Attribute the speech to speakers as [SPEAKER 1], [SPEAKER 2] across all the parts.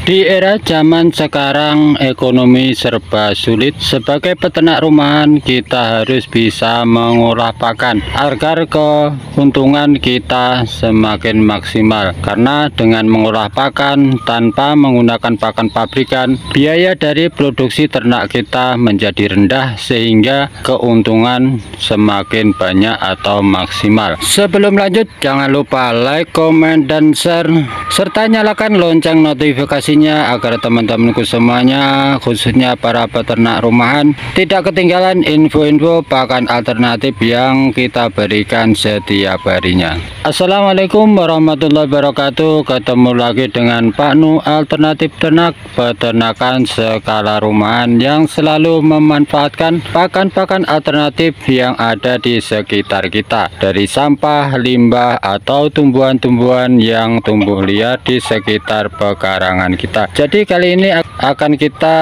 [SPEAKER 1] Di era zaman sekarang ekonomi serba sulit. Sebagai peternak rumahan kita harus bisa mengolah pakan agar keuntungan kita semakin maksimal. Karena dengan mengolah pakan tanpa menggunakan pakan pabrikan, biaya dari produksi ternak kita menjadi rendah sehingga keuntungan semakin banyak atau maksimal. Sebelum lanjut, jangan lupa like, komen, dan share serta nyalakan lonceng notifikasi agar teman-temanku semuanya, khususnya para peternak rumahan, tidak ketinggalan info-info pakan alternatif yang kita berikan setiap harinya. Assalamualaikum warahmatullahi wabarakatuh. Ketemu lagi dengan Pak Nu, alternatif ternak peternakan skala rumahan yang selalu memanfaatkan pakan-pakan alternatif yang ada di sekitar kita, dari sampah, limbah, atau tumbuhan-tumbuhan yang tumbuh liar di sekitar pekarangan kita. Jadi kali ini akan kita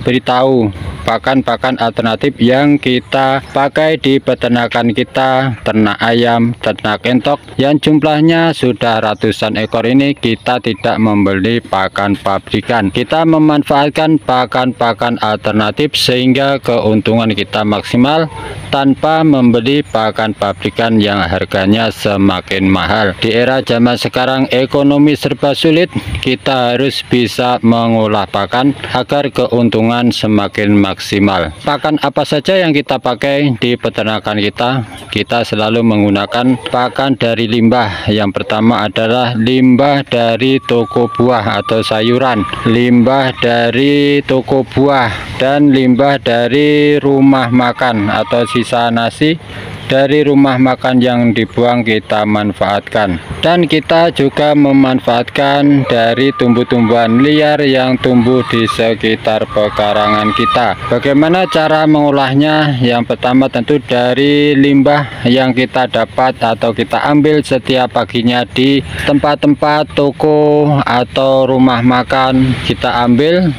[SPEAKER 1] beritahu pakan-pakan alternatif yang kita pakai di peternakan kita, ternak ayam, ternak entok, yang jumlahnya sudah ratusan ekor. Ini kita tidak membeli pakan pabrikan, kita memanfaatkan pakan-pakan alternatif sehingga keuntungan kita maksimal tanpa membeli pakan pabrikan yang harganya semakin mahal. Di era zaman sekarang ekonomi serba sulit, kita harus bisa mengolah pakan agar keuntungan semakin maksimal. Pakan apa saja yang kita pakai di peternakan kita? Kita selalu menggunakan pakan dari limbah. Yang pertama adalah limbah dari toko buah atau sayuran, limbah dari toko buah, dan limbah dari rumah makan atau sisa nasi dari rumah makan yang dibuang kita manfaatkan. Dan kita juga memanfaatkan dari tumbuh-tumbuhan liar yang tumbuh di sekitar pekarangan kita. Bagaimana cara mengolahnya? Yang pertama tentu dari limbah yang kita dapat atau kita ambil setiap paginya di tempat-tempat toko atau rumah makan. Kita ambil,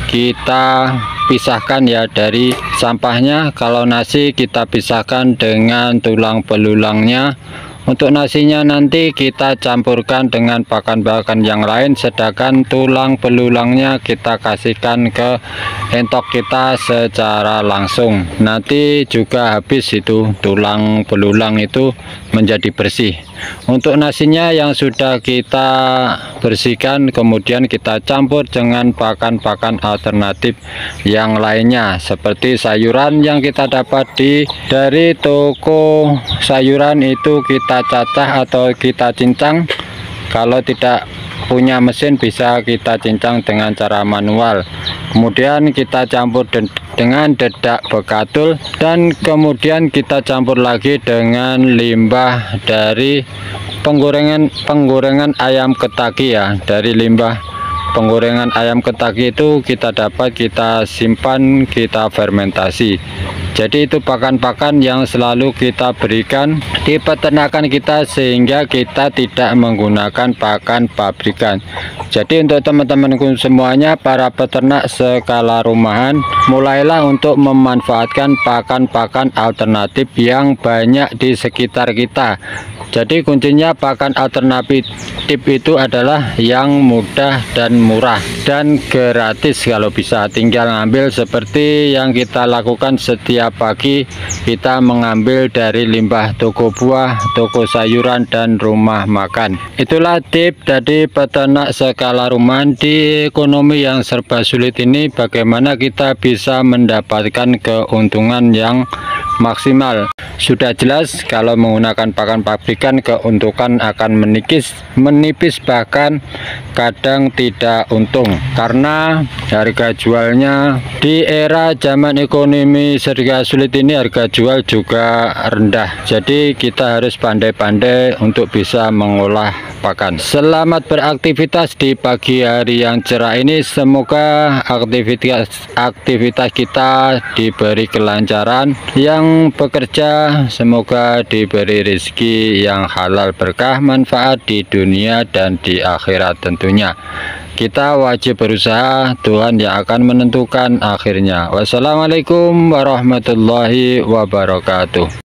[SPEAKER 1] kita pisahkan ya dari sampahnya. Kalau nasi kita pisahkan dengan tulang belulangnya. Untuk nasinya nanti kita campurkan dengan pakan-pakan yang lain, sedangkan tulang belulangnya kita kasihkan ke entok kita secara langsung. Nanti juga habis itu tulang belulang itu menjadi bersih. Untuk nasinya yang sudah kita bersihkan, kemudian kita campur dengan pakan-pakan alternatif yang lainnya, seperti sayuran yang kita dapat dari toko sayuran itu kita cacah atau kita cincang. Kalau tidak punya mesin bisa kita cincang dengan cara manual. Kemudian kita campur dengan dedak bekatul, dan kemudian kita campur lagi dengan limbah dari penggorengan ayam ketaki ya. Dari limbah penggorengan ayam ketaki itu kita dapat, kita simpan, kita fermentasi. Jadi itu pakan-pakan yang selalu kita berikan di peternakan kita sehingga kita tidak menggunakan pakan pabrikan. Jadi untuk teman-temanku semuanya, para peternak skala rumahan, mulailah untuk memanfaatkan pakan-pakan alternatif yang banyak di sekitar kita. Jadi kuncinya pakan alternatif itu adalah yang mudah dan murah dan gratis kalau bisa. Tinggal ngambil seperti yang kita lakukan setiap pagi, kita mengambil dari limbah toko buah, toko sayuran, dan rumah makan. Itulah tips dari peternak skala rumahan di ekonomi yang serba sulit ini, bagaimana kita bisa mendapatkan keuntungan yang maksimal. Sudah jelas kalau menggunakan pakan pabrikan keuntungan akan menipis, bahkan kadang tidak untung karena harga jualnya di era zaman ekonomi serba sulit ini, harga jual juga rendah. Jadi kita harus pandai-pandai untuk bisa mengolah pakan. Selamat beraktivitas di pagi hari yang cerah ini. Semoga aktivitas kita diberi kelancaran. Yang bekerja semoga diberi rezeki yang halal, berkah, manfaat di dunia dan di akhirat tentunya. Kita wajib berusaha, Tuhan yang akan menentukan akhirnya. Wassalamualaikum warahmatullahi wabarakatuh.